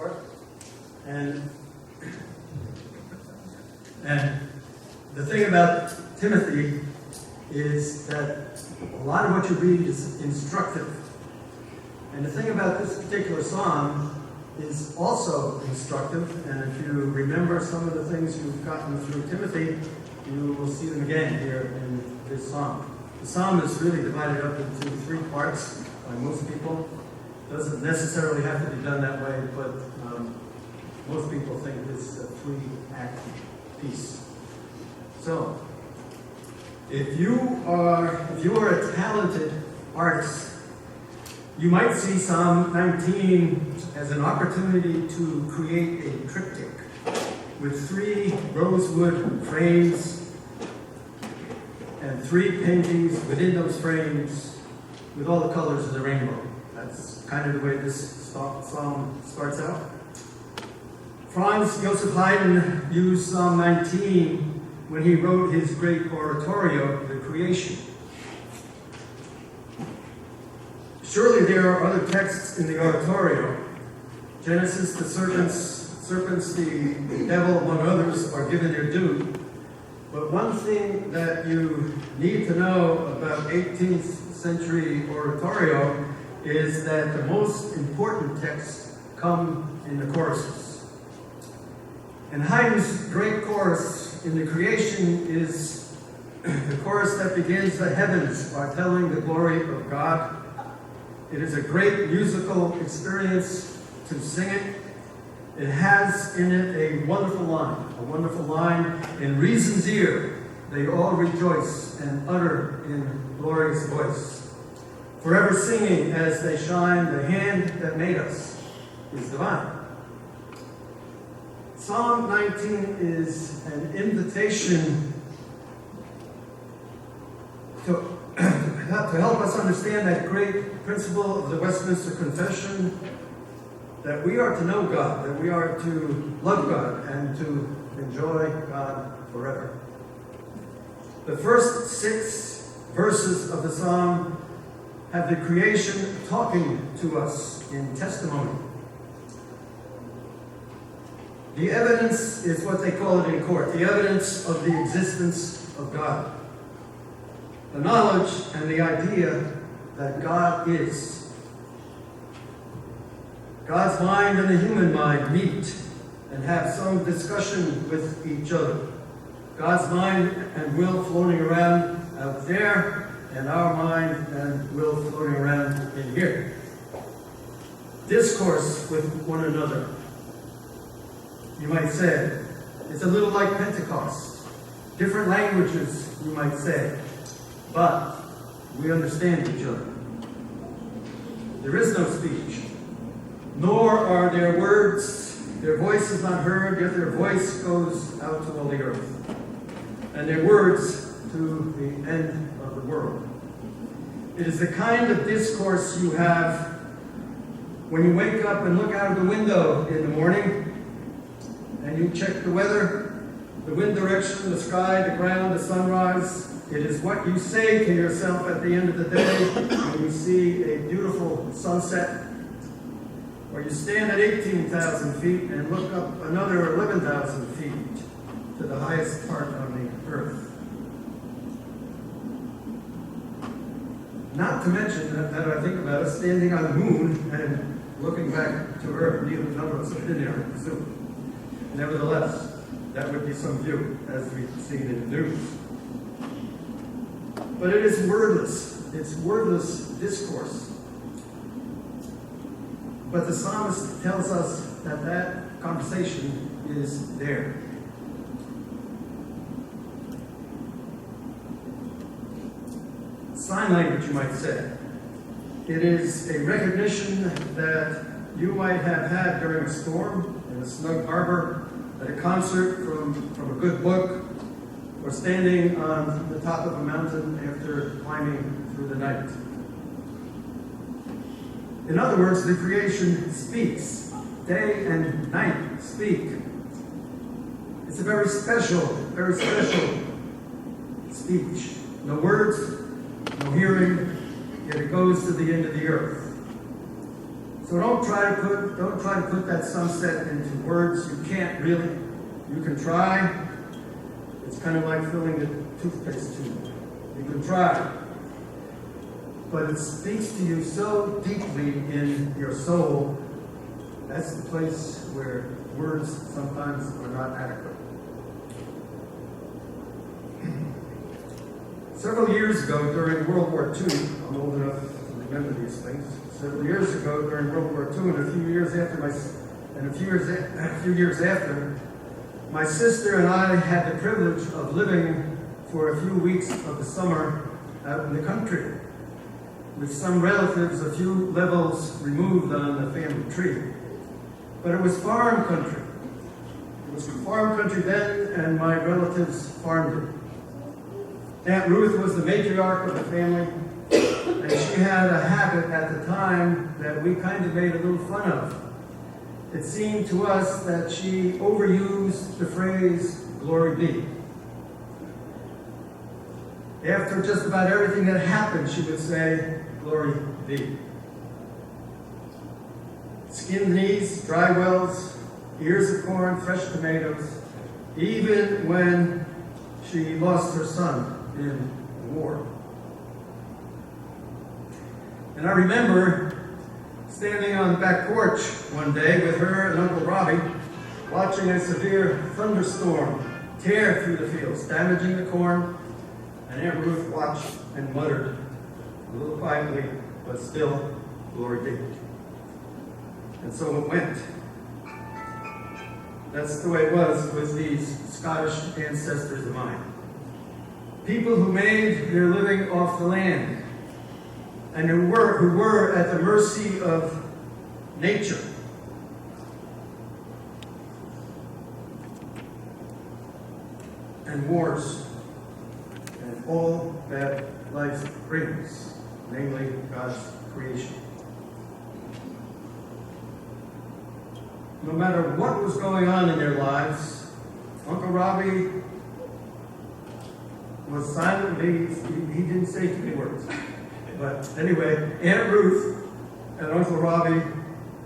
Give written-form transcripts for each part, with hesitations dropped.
forth. And the thing about Timothy is that a lot of what you read is instructive. And the thing about this particular psalm is also instructive. And if you remember some of the things you've gotten through Timothy, you will see them again here in this psalm. The psalm is really divided up into three parts by most people. It doesn't necessarily have to be done that way, but most people think it's a three-act piece. So, if you are a talented artist, you might see Psalm 19 as an opportunity to create a triptych with 3 rosewood frames and 3 paintings within those frames with all the colors of the rainbow. That's kind of the way this psalm starts out. Franz Joseph Haydn used Psalm 19 when he wrote his great oratorio, The Creation. Surely there are other texts in the oratorio. Genesis, the serpents, the devil, among others, are given their due. But one thing that you need to know about 18th century oratorio is that the most important texts come in the choruses. And Haydn's great chorus in The Creation is the chorus that begins, "The heavens are telling the glory of God." It is a great musical experience to sing it. It has in it a wonderful line, "In reason's ear, they all rejoice and utter in glorious voice. Forever singing as they shine, the hand that made us is divine." Psalm 19 is an invitation to help us understand that great principle of the Westminster Confession, that we are to know God, that we are to love God, and to enjoy God forever. The first 6 verses of the psalm have the creation talking to us in testimony. The evidence is what they call it in court, the evidence of the existence of God. The knowledge and the idea that God is. God's mind and the human mind meet and have some discussion with each other. God's mind and will floating around out there, and our mind and will floating around in here. Discourse with one another. You might say, it's a little like Pentecost. Different languages, you might say, but we understand each other. There is no speech, nor are there words. Their voice is not heard, yet their voice goes out to all the earth, and their words to the end of the world. It is the kind of discourse you have when you wake up and look out of the window in the morning, and you check the weather, the wind direction, the sky, the ground, the sunrise. It is what you say to yourself at the end of the day when you see a beautiful sunset, or you stand at 18,000 feet and look up another 11,000 feet to the highest part on the earth. Not to mention that I think about it, standing on the moon and looking back to Earth. Neither none of us have been there, I presume. Nevertheless, that would be some view, as we've seen in the news. But it is wordless. It's wordless discourse. But the psalmist tells us that that conversation is there. Sign language, you might say. It is a recognition that you might have had during a storm, in a snug harbor, at a concert from a good book, or standing on the top of a mountain after climbing through the night. In other words, the creation speaks. Day and night speak. It's a very special speech. No words, no hearing, yet it goes to the end of the earth. So So don't try to put that sunset into words. You can't really. You can try. It's kind of like filling the toothpaste tube. You can try. But it speaks to you so deeply in your soul. That's the place where words sometimes are not adequate. Several years ago during World War II, I'm old enough to remember these things. Several years ago during World War II, and a few years after, my sister and I had the privilege of living for a few weeks of the summer out in the country, with some relatives a few levels removed on the family tree. But it was farm country. It was farm country then, and my relatives farmed it. Aunt Ruth was the matriarch of the family, and she had a habit at the time that we kind of made a little fun of. It seemed to us that she overused the phrase, "glory be." After just about everything that happened, she would say, "glory be." Skinned knees, dry wells, ears of corn, fresh tomatoes, even when she lost her son in the war. And I remember standing on the back porch one day with her and Uncle Robbie, watching a severe thunderstorm tear through the fields, damaging the corn, and Aunt Ruth watched and muttered, a little quietly, but still, "glory be." And so it went. That's the way it was with these Scottish ancestors of mine. People who made their living off the land, and who were at the mercy of nature. And wars, and all that life brings, namely God's creation. No matter what was going on in their lives, Uncle Robbie was silently, he didn't say too many words. But anyway, Aunt Ruth and Uncle Robbie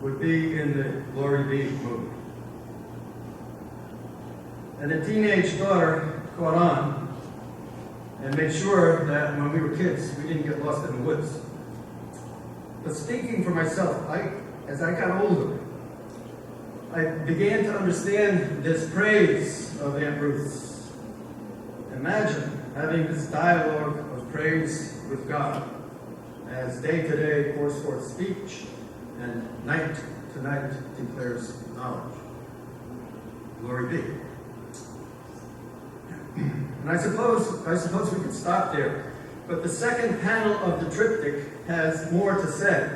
would be in the glory be mood. And a teenage daughter caught on and made sure that when we were kids, we didn't get lost in the woods. But speaking for myself, as I got older, I began to understand this praise of Aunt Ruth's. Imagine having this dialogue of praise with God as day to day pours forth speech and night to night declares knowledge. Glory be. And I suppose we could stop there. But the second panel of the triptych has more to say.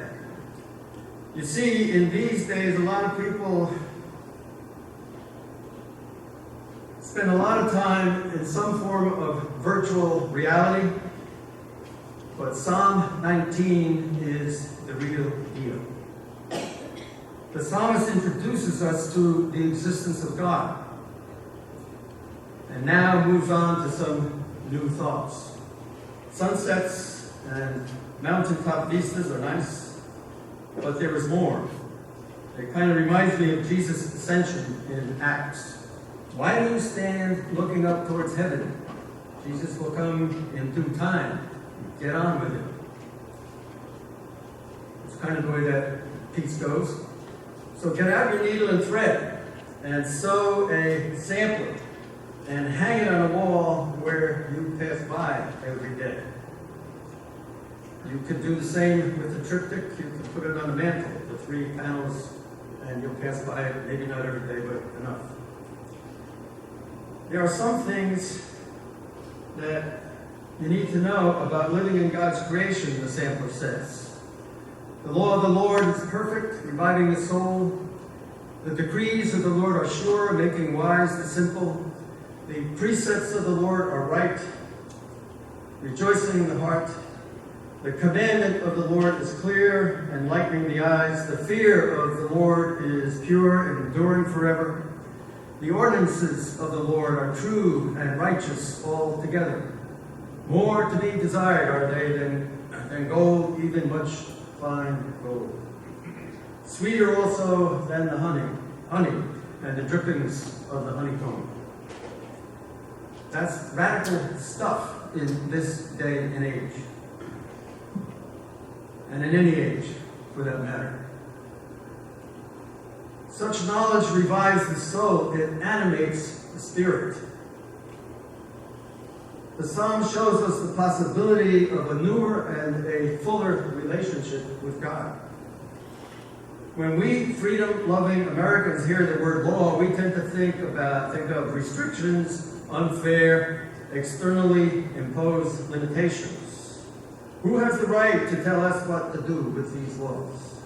You see, in these days, a lot of people spend a lot of time in some form of virtual reality, but Psalm 19 is the real deal. The psalmist introduces us to the existence of God, and now moves on to some new thoughts. Sunsets and mountaintop vistas are nice, but there is more. It kind of reminds me of Jesus' ascension in Acts. Why do you stand looking up towards heaven? Jesus will come in due time. Get on with it. It's kind of the way that piece goes. So get out your needle and thread and sew a sampler and hang it on a wall where you pass by every day. You could do the same with the triptych. You could put it on the mantle, the 3 panels, and you'll pass by it, maybe not every day, but enough. There are some things that you need to know about living in God's creation, the sampler says. The law of the Lord is perfect, reviving the soul. The decrees of the Lord are sure, making wise the simple. The precepts of the Lord are right, rejoicing in the heart. The commandment of the Lord is clear, enlightening the eyes. The fear of the Lord is pure and enduring forever. The ordinances of the Lord are true and righteous altogether. More to be desired are they than gold, even much fine gold. sweeter also than the honey and the drippings of the honeycomb. That's radical stuff in this day and age. And in any age, for that matter. Such knowledge revives the soul. It animates the spirit. The Psalm shows us the possibility of a newer and a fuller relationship with God. When we freedom-loving Americans hear the word law, we tend to think of restrictions, unfair, externally imposed limitations. Who has the right to tell us what to do with these laws?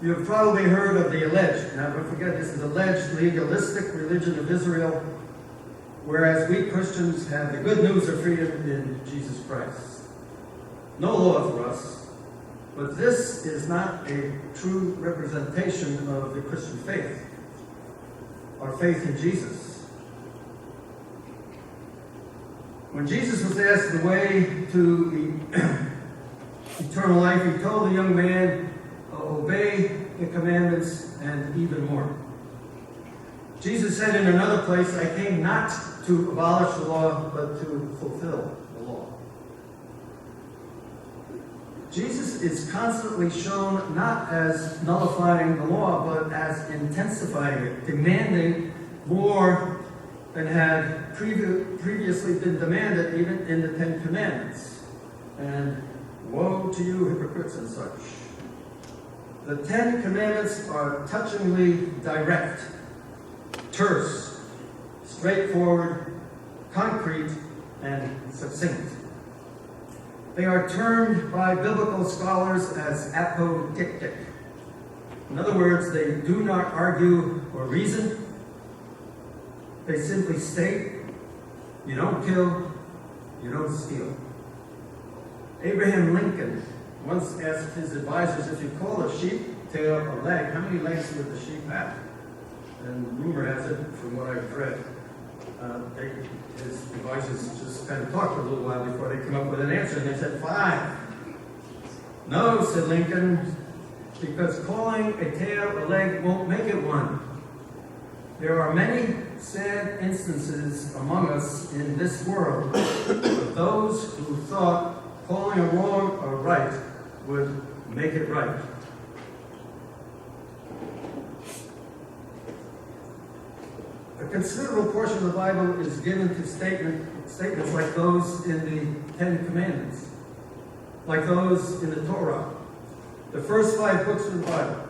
You have probably heard of the alleged, now don't forget this is alleged legalistic religion of Israel, whereas we Christians have the good news of freedom in Jesus Christ. No law for us, but this is not a true representation of the Christian faith, our faith in Jesus. When Jesus was asked the way to eternal life, he told the young man, obey the commandments and even more. Jesus said in another place, I came not to abolish the law, but to fulfill the law. Jesus is constantly shown not as nullifying the law, but as intensifying it, demanding more than had previously been demanded even in the Ten Commandments. And woe to you, hypocrites and such. The Ten Commandments are touchingly direct, terse, straightforward, concrete, and succinct. They are termed by biblical scholars as apodictic. In other words, they do not argue or reason. They simply state, you don't kill, you don't steal. Abraham Lincoln once asked his advisors, if you call a sheep tail a leg, how many legs would the sheep have? And rumor has it, from what I've read, his advisors just kind of talked for a little while before they come up with an answer, and they said 5. No, said Lincoln, because calling a tail a leg won't make it one. There are many sad instances among us in this world of those who thought calling a wrong a right would make it right. A considerable portion of the Bible is given to statements like those in the Ten Commandments, like those in the Torah, the first 5 books of the Bible.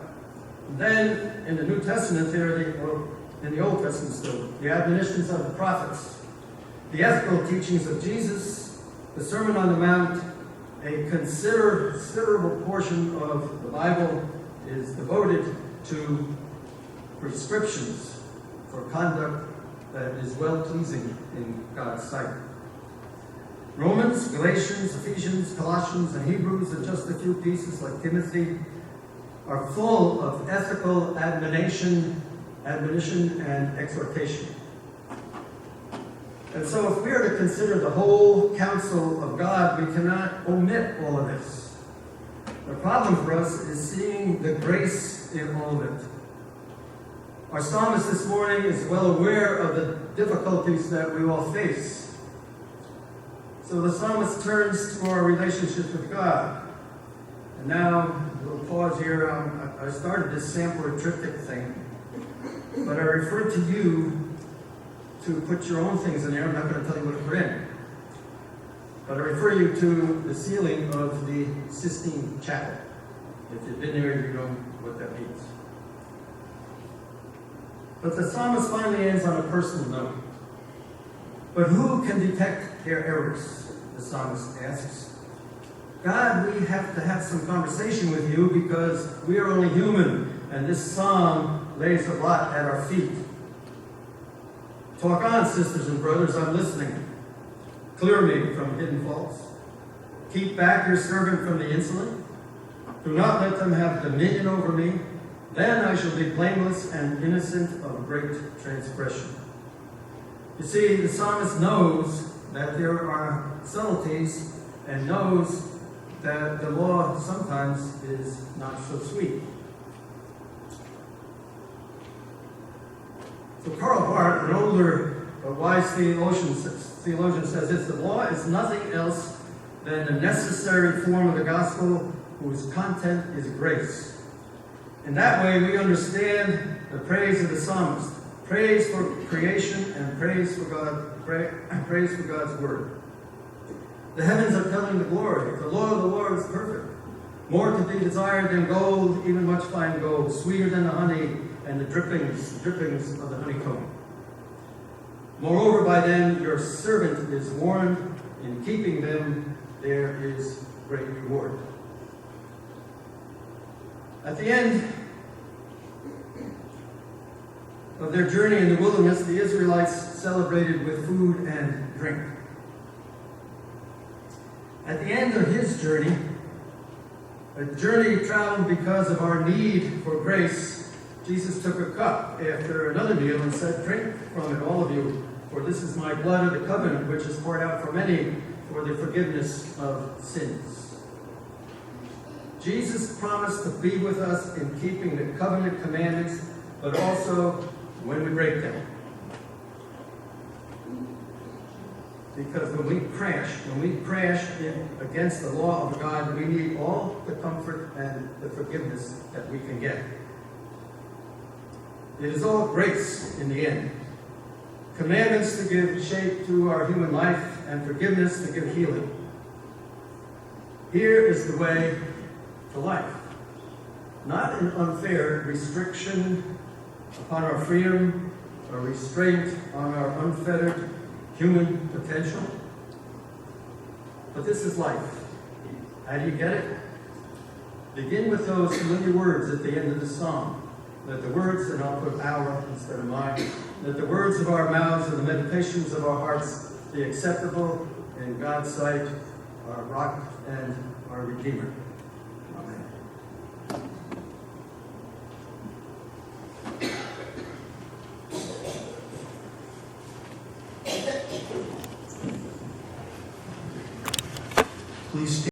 And then in the New Testament, in the Old Testament still, the admonitions of the prophets, the ethical teachings of Jesus, the Sermon on the Mount. A considerable portion of the Bible is devoted to prescriptions for conduct that is well-pleasing in God's sight. Romans, Galatians, Ephesians, Colossians, and Hebrews, and just a few pieces like Timothy, are full of ethical admonition and exhortation. And so if we are to consider the whole counsel of God, we cannot omit all of this. The problem for us is seeing the grace in all of it. Our psalmist this morning is well aware of the difficulties that we all face. So the psalmist turns to our relationship with God. And now, a little pause here. I started this sampler triptych thing, but I refer to you to put your own things in there. I'm not going to tell you what to put in. But I refer you to the ceiling of the Sistine Chapel. If you've been there, you know what that means. But the psalmist finally ends on a personal note. But who can detect their errors? The psalmist asks. God, we have to have some conversation with you because we are only human, and this psalm lays a lot at our feet. Talk on, sisters and brothers, I'm listening. Clear me from hidden faults. Keep back your servant from the insolent. Do not let them have dominion over me. Then I shall be blameless and innocent of great transgression. You see, the psalmist knows that there are subtleties and knows that the law sometimes is not so sweet. So Karl Barth, an older but wise theologian, says this: the law is nothing else than a necessary form of the gospel whose content is grace. In that way, we understand the praise of the psalmist: praise for creation and praise for God's word. The heavens are telling the glory. The law of the Lord is perfect, more to be desired than gold, even much fine gold, sweeter than the honey and the drippings of the honeycomb. Moreover, by them your servant is warned. In keeping them, there is great reward. At the end of their journey in the wilderness, the Israelites celebrated with food and drink. At the end of his journey, a journey traveled because of our need for grace, Jesus took a cup after another meal and said, "Drink from it, all of you, for this is my blood of the covenant, which is poured out for many for the forgiveness of sins." Jesus promised to be with us in keeping the covenant commandments, but also when we break them. Because when we crash against the law of God, we need all the comfort and the forgiveness that we can get. It is all grace in the end. Commandments to give shape to our human life, and forgiveness to give healing. Here is the way to life. Not an unfair restriction upon our freedom, or restraint on our unfettered human potential. But this is life. How do you get it? Begin with those familiar words at the end of the psalm. Let the words, and I'll put our instead of mine, let the words of our mouths and the meditations of our hearts be acceptable in God's sight, our rock and our Redeemer. Amen.